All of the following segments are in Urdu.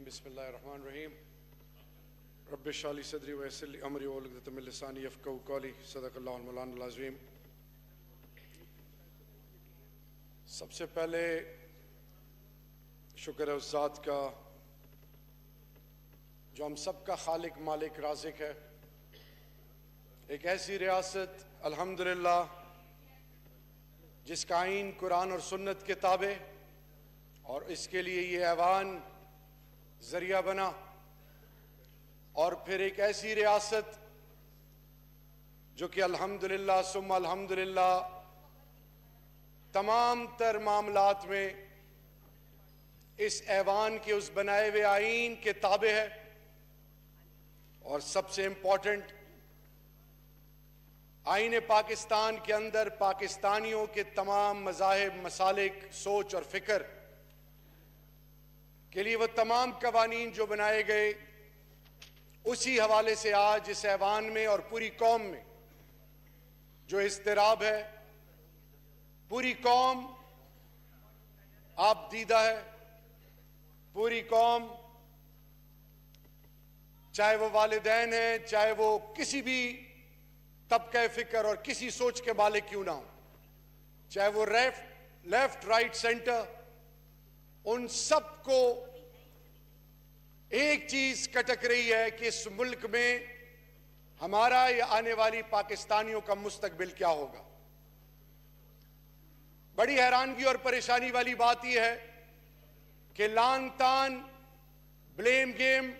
بسم اللہ الرحمن الرحیم رب اشرح لی صدری ویسر لی امری واحلل عقدۃ من لسانی یفقہوا قولی صدق اللہ المولانا العظیم۔ سب سے پہلے شکر ہے اس ذات کا جو ہم سب کا خالق مالک رازق ہے، ایک ایسی ریاست الحمدللہ جس کا آئین قرآن اور سنت کے تابع، اور اس کے لیے یہ ایوان ذریعہ بنا، اور پھر ایک ایسی ریاست جو کہ الحمدللہ ثم الحمدللہ تمام تر معاملات میں اس ایوان کے اس بنائے ہوئے آئین کے تابع ہے، اور سب سے امپورٹنٹ آئین پاکستان کے اندر پاکستانیوں کے تمام مذاہب، مسالک، سوچ اور فکر کے لیے وہ تمام قوانین جو بنائے گئے، اسی حوالے سے آج اس ایوان میں اور پوری قوم میں جو اضطراب ہے، پوری قوم آپ دیدہ ہے، پوری قوم چاہے وہ والدین ہیں، چاہے وہ کسی بھی طبقہ فکر اور کسی سوچ کے مالک کیوں نہ ہوں، چاہے وہ لیفٹ رائٹ سینٹر، ان سب کو ایک چیز کٹک رہی ہے کہ اس ملک میں ہمارا یا آنے والی پاکستانیوں کا مستقبل کیا ہوگا۔ بڑی حیرانگی اور پریشانی والی بات یہ ہے کہ لان تان، بلیم گیم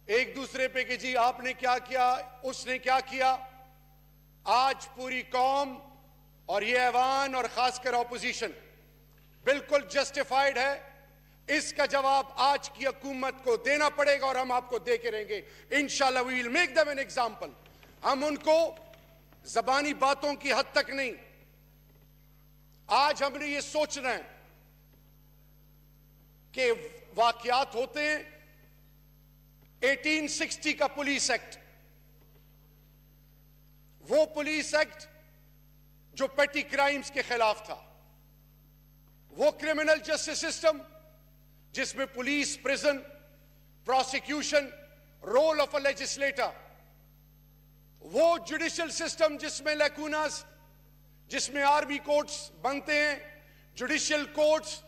ایک دوسرے پہ کہ جی آپ نے کیا کیا، اس نے کیا کیا، آج پوری قوم اور یہ ایوان اور خاص کر اپوزیشن بالکل جسٹیفائیڈ ہے۔ اس کا جواب آج کی حکومت کو دینا پڑے گا، اور ہم آپ کو دے کے رہیں گے انشاءاللہ۔ We will make them an example۔ ہم ان کو زبانی باتوں کی حد تک نہیں، آج ہم نے یہ سوچنا ہے کہ واقعات ہوتے ہیں 1860 کا پولیس ایکٹ، وہ پولیس ایکٹ جو پیٹی کرائمز کے خلاف تھا، وہ کرمنل جسٹس سسٹم جس میں police, prison, prosecution, rule of a legislator, وہ جوڈیشل سسٹم جس میں لیکوناز، جس میں آرمی کورٹس بنتے ہیں، جوڈیشل کورٹس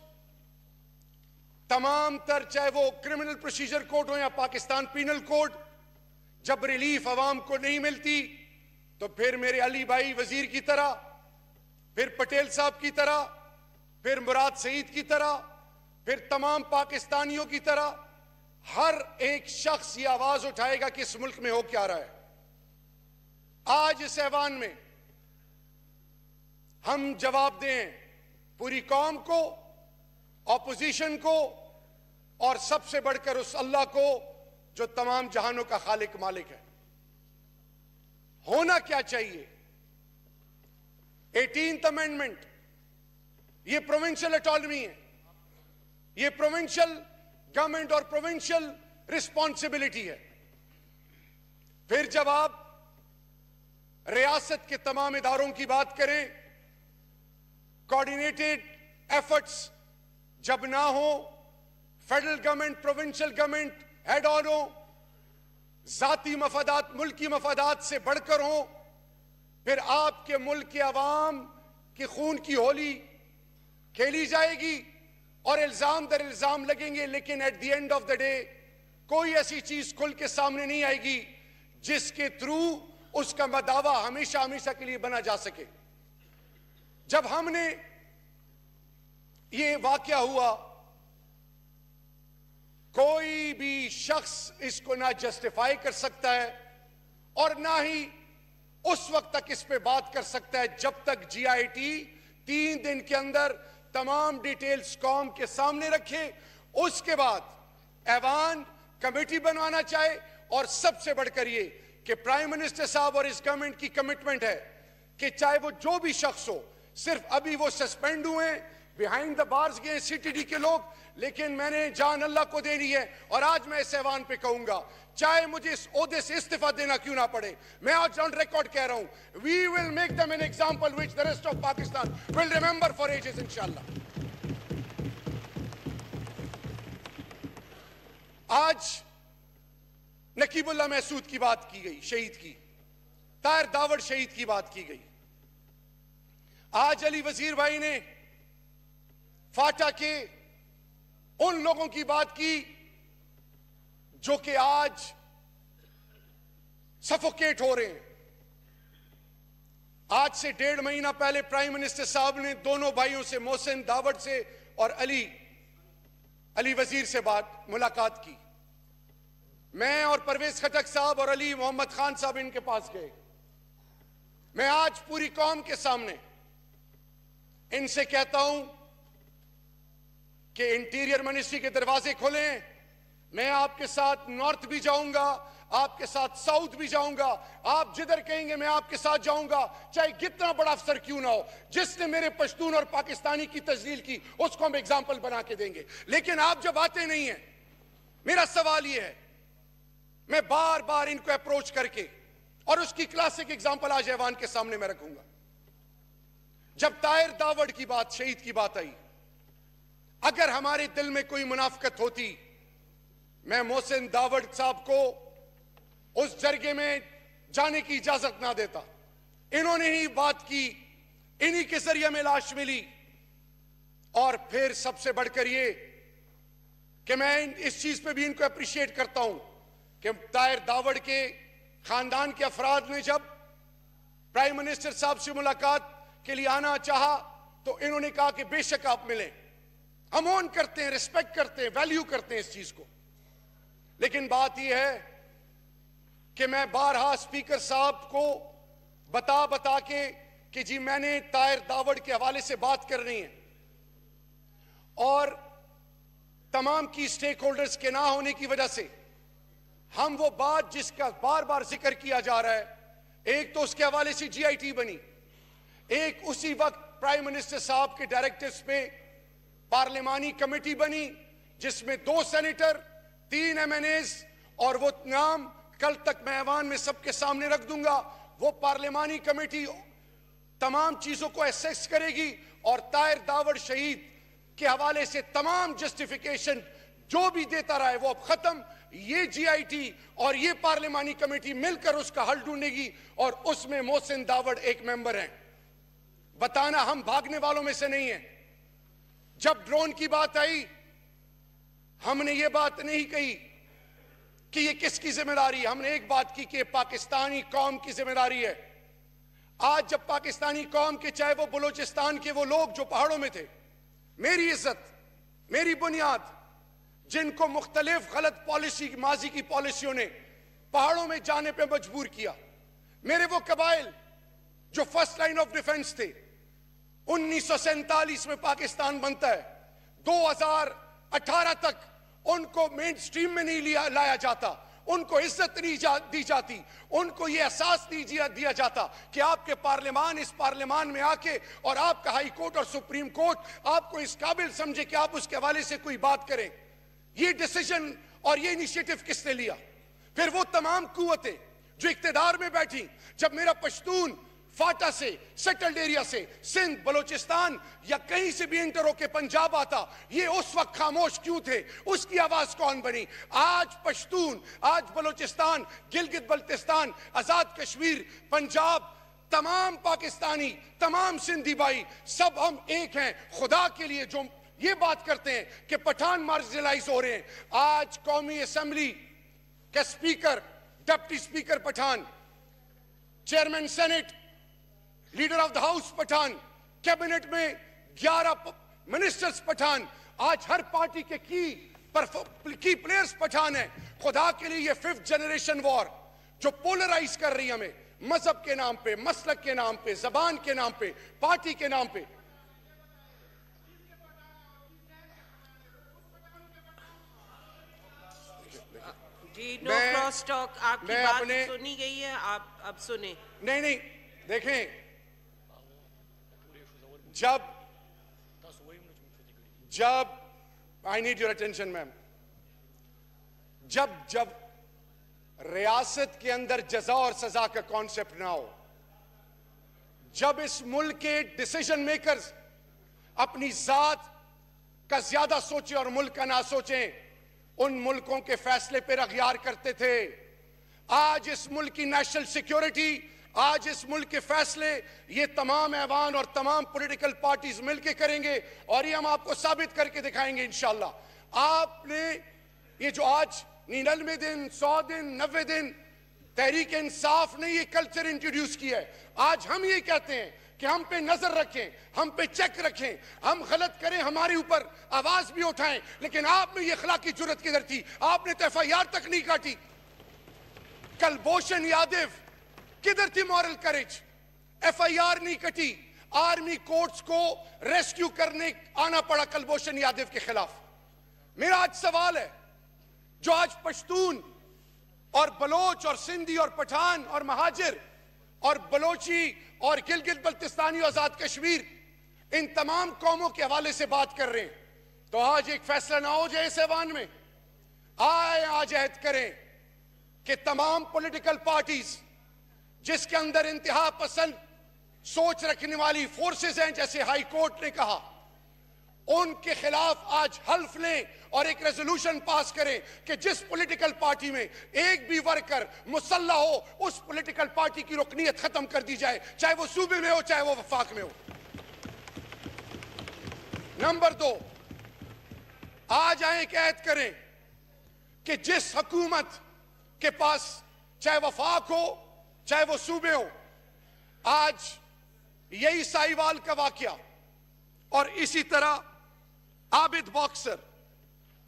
تمام تر، چاہے وہ کرمنل پروسیجر کورٹ ہو یا پاکستان پینل کوڈ، جب ریلیف عوام کو نہیں ملتی تو پھر میرے علی بھائی وزیر کی طرح، پھر پٹیل صاحب کی طرح، پھر مراد سعید کی طرح، پھر تمام پاکستانیوں کی طرح ہر ایک شخص یہ آواز اٹھائے گا کہ اس ملک میں ہو کیا رہا ہے۔ آج اس ایوان میں ہم جواب دیں پوری قوم کو، اپوزیشن کو، اور سب سے بڑھ کر اس اللہ کو جو تمام جہانوں کا خالق مالک ہے۔ ہونا کیا چاہیے؟ 18th امینڈمنٹ یہ پروونشل اٹانومی ہے، یہ پروونشل گورنمنٹ اور پروونشل رسپانسبلٹی ہے۔ پھر جب آپ ریاست کے تمام اداروں کی بات کریں، کوآرڈینیٹڈ ایفرٹس جب نہ ہو، federal government, provincial government head on ہو، ذاتی مفادات ملکی مفادات سے بڑھ کر ہوں، پھر آپ کے ملک کے عوام کی خون کی ہولی کھیلی جائے گی اور الزام در الزام لگیں گے، لیکن at the end of the day کوئی ایسی چیز کھل کے سامنے نہیں آئے گی جس کے تھرو اس کا مداوع ہمیشہ ہمیشہ کے لیے بنا جا سکے۔ جب ہم نے یہ واقعہ ہوا، کوئی بھی شخص اس کو نہ جسٹیفائی کر سکتا ہے اور نہ ہی اس وقت تک اس پہ بات کر سکتا ہے جب تک جی آئی ٹی 3 دن کے اندر تمام ڈیٹیلز قوم کے سامنے رکھے۔ اس کے بعد ایوان کمیٹی بنوانا چاہے، اور سب سے بڑھ کر یہ کہ پرائم منسٹر صاحب اور اس گورنمنٹ کی کمٹمنٹ ہے کہ چاہے وہ جو بھی شخص ہو، صرف ابھی وہ سسپینڈ ہوئے ہیں، بیہائنڈ دا بارز گئے سی ٹی ڈی کے لوگ، لیکن میں نے جان اللہ کو دینی ہے، اور آج میں اس ایوان پہ کہوں گا چاہے مجھے اس عہدے سے استعفیٰ دینا کیوں نہ پڑے، میں آج آن ریکارڈ کہہ رہا ہوں we will make them an example which the rest of Pakistan will remember for ages انشاءاللہ۔ آج نقیب اللہ محسود کی بات کی گئی، شہید کی، طاہر داوڑ شہید کی بات کی گئی، آج علی وزیر بھائی نے فاٹا کے ان لوگوں کی بات کی جو کہ آج سفوکیٹ ہو رہے ہیں. آج سے 1.5 مہینہ پہلے پرائم منسٹر صاحب نے دونوں بھائیوں سے، محسن داوڑ سے اور علی وزیر سے ملاقات کی. میں اور پرویز خٹک صاحب اور علی محمد خان صاحب ان کے پاس گئے. میں آج پوری قوم کے سامنے ان سے کہتا ہوں کہ انٹیریئر منسٹری کے دروازے کھولیں. میں آپ کے ساتھ نارتھ بھی جاؤں گا، آپ کے ساتھ ساؤتھ بھی جاؤں گا، آپ جدھر کہیں گے میں آپ کے ساتھ جاؤں گا، چاہے کتنا بڑا افسر کیوں نہ ہو. جس نے میرے پشتون اور پاکستانی کی تجلیل کی اس کو ہم ایگزامپل بنا کے دیں گے. لیکن آپ جب آتے نہیں ہیں، میرا سوال یہ ہے، میں بار بار ان کو اپروچ کر کے، اور اس کی کلاسک ایگزامپل آج ایوان کے سامنے میں رکھوں گا. جب طاہر داوڑ کی بات، شہید کی بات آئی، اگر ہمارے دل میں کوئی منافقت ہوتی، میں محسن داوڑ صاحب کو اس جرگے میں جانے کی اجازت نہ دیتا. انہوں نے ہی بات کی، انہی کے ذریعے میں لاش ملی. اور پھر سب سے بڑھ کر یہ کہ میں اس چیز پہ بھی ان کو اپریشیٹ کرتا ہوں کہ طاہر داوڑ کے خاندان کے افراد نے جب پرائم منسٹر صاحب سے ملاقات کے لیے آنا چاہا تو انہوں نے کہا کہ بے شک آپ ملیں. ہم اون کرتے ہیں، ریسپیکٹ کرتے ہیں، ویلیو کرتے ہیں اس چیز کو. لیکن بات یہ ہے کہ میں بارہا اسپیکر صاحب کو بتا کے کہ جی میں نے طاہر داوڑ کے حوالے سے بات کرنی ہے، اور تمام کی سٹیک ہولڈرز کے نہ ہونے کی وجہ سے ہم وہ بات جس کا بار بار ذکر کیا جا رہا ہے، ایک تو اس کے حوالے سے جی آئی ٹی بنی، ایک اسی وقت پرائم منسٹر صاحب کے ڈائریکٹرز پہ پارلیمانی کمیٹی بنی جس میں 2 سینیٹر، 3 ایم این ایز، اور وہ نام کل تک میں ایوان میں سب کے سامنے رکھ دوں گا. وہ پارلیمانی کمیٹی تمام چیزوں کو ایسیس کرے گی اور طاہر داوڑ شہید کے حوالے سے تمام جسٹیفیکیشن جو بھی دیتا رہا ہے وہ اب ختم. یہ جی آئی ٹی اور یہ پارلیمانی کمیٹی مل کر اس کا حل ڈھونڈے گی، اور اس میں محسن داوڑ ایک ممبر ہیں. بتانا ہم بھاگنے والوں میں سے نہیں ہیں. جب ڈرون کی بات آئی ہم نے یہ بات نہیں کہی کہ یہ کس کی ذمہ داری ہے، ہم نے ایک بات کی کہ پاکستانی قوم کی ذمہ داری ہے. آج جب پاکستانی قوم کے، چاہے وہ بلوچستان کے وہ لوگ جو پہاڑوں میں تھے، میری عزت، میری بنیاد، جن کو مختلف غلط پالیسی، ماضی کی پالیسیوں نے پہاڑوں میں جانے پہ مجبور کیا، میرے وہ قبائل جو فرسٹ لائن آف ڈیفنس تھے، 1947 میں پاکستان بنتا ہے، 2018 تک ان کو مین سٹریم میں نہیں لایا جاتا، ان کو عزت نہیں دی جاتی، ان کو یہ احساس نہیں دیا جاتا کہ آپ کے پارلیمان، اس پارلیمان میں آ کے، اور آپ کا ہائی کورٹ اور سپریم کورٹ آپ کو اس قابل سمجھے کہ آپ اس کے حوالے سے کوئی بات کریں. یہ ڈیسیجن اور یہ انیشیٹو کس نے لیا؟ پھر وہ تمام قوتیں جو اقتدار میں بیٹھی، جب میرا پشتون فاٹا سے، سیٹلڈ ایریا سے، سندھ، بلوچستان یا کہیں سے بھی انٹر ہو کے پنجاب آتا، یہ اس وقت خاموش کیوں تھے؟ اس کی آواز کون بنی؟ آج پشتون، آج بلوچستان، گلگت بلتستان، آزاد کشمیر، پنجاب، تمام پاکستانی، تمام سندھی بھائی، سب ہم ایک ہیں. خدا کے لیے جو یہ بات کرتے ہیں کہ پٹھان مارجنلائز ہو رہے ہیں، آج قومی اسمبلی کا speaker, deputy speaker Pathan, chairman senate, leader of the house Pathan, cabinet میں 11 منسٹرز پٹھان، آج ہر پارٹی کے کی پلیئرز پٹھان ہیں. خدا کے لیے یہ 5th جنریشن وار جو پولرائز کر رہی ہمیں، مذہب کے نام پہ، مسلک کے نام پہ، زبان کے نام پہ، پارٹی کے نام پہ. جی نو کراس ٹاک، آپ کی بات سنی گئی ہے، آپ اب سنیں. نہیں دیکھیں، جب I need your attention ma'am، جب ریاست کے اندر جزا اور سزا کا کانسیپٹ نہ ہو، جب اس ملک کے ڈیسیژن میکرز اپنی ذات کا زیادہ سوچیں اور ملک کا نہ سوچیں، ان ملکوں کے فیصلے پر اغیار کرتے تھے. آج اس ملک کی نیشنل سیکیورٹی، آج اس ملک کے فیصلے یہ تمام ایوان اور تمام پولیٹیکل پارٹیز مل کے کریں گے، اور یہ ہم آپ کو ثابت کر کے دکھائیں گے انشاءاللہ. آپ نے یہ جو آج 99 دن 100 دن 90 دن تحریک انصاف نے یہ کلچر انٹروڈیوس کیا ہے. آج ہم یہ کہتے ہیں کہ ہم پہ نظر رکھیں، ہم پہ چیک رکھیں، ہم غلط کریں ہمارے اوپر آواز بھی اٹھائیں، لیکن آپ میں یہ اخلاقی جرت کدھر تھی؟ آپ نے تو ایف آئی آر تک نہیں کاٹی. کلبھوشن یادو کدھر تھی مورل کریج؟ ایف آئی آر نہیں کٹی. آرمی کورٹس کو ریسکیو کرنے آنا پڑا کلبھوشن یادو کے خلاف. میرا آج سوال ہے، جو آج پشتون اور بلوچ اور سندھی اور پٹھان اور مہاجر اور بلوچی اور گلگت بلتستانی اور آزاد کشمیر ان تمام قوموں کے حوالے سے بات کر رہے ہیں، تو آج ایک فیصلہ نہ ہو جائے اس ایوان میں؟ آج عہد کریں کہ تمام پولیٹیکل پارٹیز جس کے اندر انتہا پسند سوچ رکھنے والی فورسز ہیں، جیسے ہائی کورٹ نے کہا، ان کے خلاف آج حلف لیں اور ایک ریزولوشن پاس کریں کہ جس پولیٹیکل پارٹی میں ایک بھی ورکر مسلح ہو، اس پولیٹیکل پارٹی کی رکنیت ختم کر دی جائے، چاہے وہ صوبے میں ہو چاہے وہ وفاق میں ہو. نمبر 2، آج آئیں کہ عہد کریں کہ جس حکومت کے پاس چاہے وفاق ہو چاہے وہ صوبے ہو، آج یہی سائیوال کا واقعہ اور اسی طرح عابد باکسر،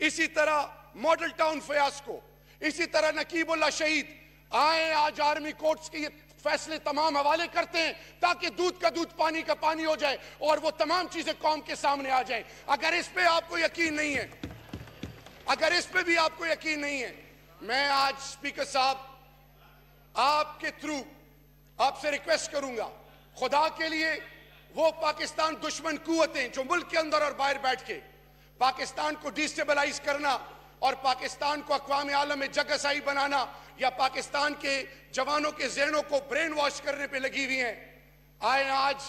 اسی طرح ماڈل ٹاؤن فیاسکو، اسی طرح نقیب اللہ شہید، آئیں آج آرمی کورٹس کے یہ فیصلے تمام حوالے کرتے ہیں تاکہ دودھ کا دودھ پانی کا پانی ہو جائے اور وہ تمام چیزیں قوم کے سامنے آ جائیں. اگر اس پہ آپ کو یقین نہیں ہے، اگر اس پہ بھی آپ کو یقین نہیں ہے، میں آج اسپیکر صاحب آپ کے تھرو آپ سے ریکویسٹ کروں گا، خدا کے لیے وہ پاکستان دشمن قوتیں جو ملک کے اندر اور باہر بیٹھ کے پاکستان کو ڈیسٹیبلائز کرنا اور پاکستان کو اقوام عالم میں جگہسائی بنانا یا پاکستان کے جوانوں کے ذہنوں کو برین واش کرنے پہ لگی ہوئی ہیں، آئیں آج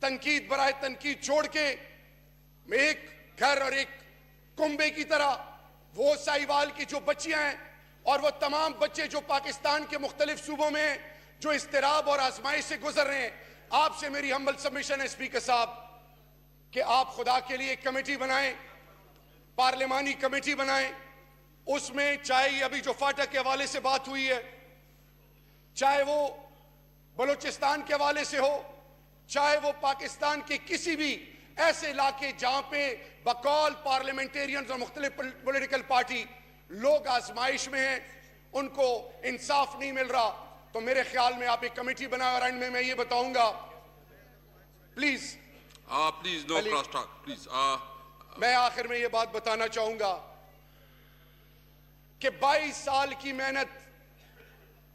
تنقید برائے تنقید چھوڑ کے ایک گھر اور ایک کنبے کی طرح وہ سائیوال کی جو بچیاں ہیں اور وہ تمام بچے جو پاکستان کے مختلف صوبوں میں ہیں جو اضطراب اور آزمائش سے گزر رہے ہیں، آپ سے میری ہمبل سبمیشن ہے اسپیکر صاحب کہ آپ خدا کے لیے ایک کمیٹی بنائیں، پارلیمانی کمیٹی بنائیں. اس میں چاہے ابھی جو فاٹا کے حوالے سے بات ہوئی ہے، چاہے وہ بلوچستان کے حوالے سے ہو، چاہے وہ پاکستان کے کسی بھی ایسے علاقے جہاں پہ بقول پارلیمنٹیرینز اور مختلف پولیٹیکل پارٹی لوگ آزمائش میں ہیں، ان کو انصاف نہیں مل رہا، تو میرے خیال میں آپ ایک کمیٹی بنائیں. اور اینڈ میں یہ بتاؤں گا، please no cross talk please. میں آخر میں یہ بات بتانا چاہوں گا کہ 22 سال کی محنت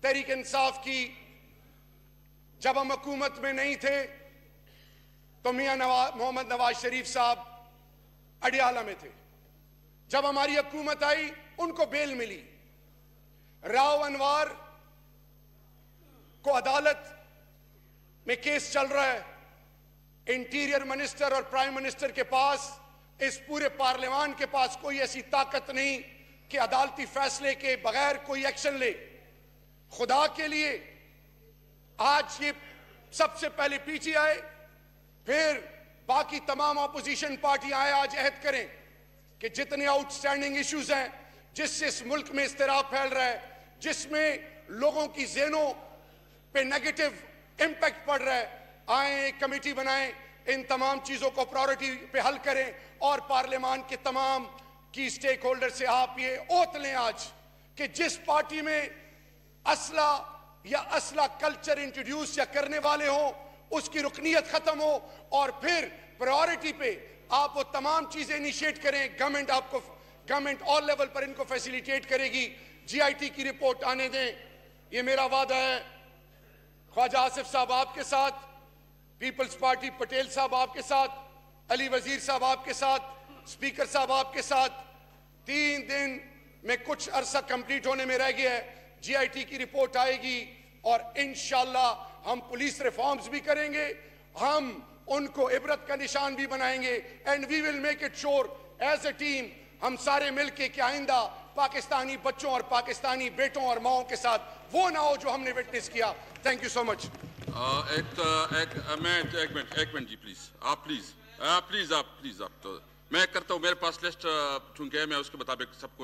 تحریک انصاف کی، جب ہم حکومت میں نہیں تھے تو میاں محمد نواز شریف صاحب اڈیالہ میں تھے. جب ہماری حکومت آئی ان کو بیل ملی. راؤ انوار کو عدالت میں کیس چل رہا ہے. انٹیریئر منسٹر اور پرائم منسٹر کے پاس، اس پورے پارلیمان کے پاس کوئی ایسی طاقت نہیں کہ عدالتی فیصلے کے بغیر کوئی ایکشن لے. خدا کے لیے آج یہ سب سے پہلے پی ٹی آئی پھر باقی تمام اپوزیشن پارٹیاں آئے، آج عہد کریں کہ جتنے آؤٹ سٹینڈنگ ایشوز ہیں جس سے اس ملک میں اضطراب پھیل رہا ہے، جس میں لوگوں کی ذہنوں پہ نیگیٹو امپیکٹ پڑ رہا ہے، آئیں ایک کمیٹی بنائیں، ان تمام چیزوں کو پرائورٹی پہ حل کریں اور پارلیمان کے تمام کی سٹیک ہولڈر سے آپ یہ اوتھ لیں آج کہ جس پارٹی میں اسلحہ کلچر انٹروڈیوس یا کرنے والے ہوں اس کی رکنیت ختم ہو، اور پھر پرائورٹی پہ آپ وہ تمام چیزیں انیشیٹ کریں. گورنمنٹ آل لیول پر ان کو فیسیلیٹیٹ کرے گی. جی آئی ٹی کی رپورٹ آنے دیں، یہ میرا وعدہ ہے. خواجہ آصف صاحب آپ کے ساتھ، پیپلز پارٹی پٹیل صاحب آپ کے ساتھ، علی وزیر صاحب آپ کے ساتھ، اسپیکر صاحب آپ کے ساتھ. 3 دن میں کچھ عرصہ کمپلیٹ ہونے میں رہ گیا ہے. جی آئی ٹی کی رپورٹ آئے گی اور انشاءاللہ ہم پولیس ریفارمز بھی کریں گے، ہم ان کو عبرت کا نشان بھی بنائیں گے. And we will make it sure as a team ہم سارے مل کے کہ آئندہ پاکستانی بچوں اور پاکستانی بیٹوں اور ماؤں کے ساتھ وہ نہ ہو جو ہم نے وٹنس کیا. تھینک یو سو مچ. ایک منٹ جی پلیز آپ میں کرتا ہوں. میرے پاس لسٹ چونکہ ہے میں اس کے مطابق سب کو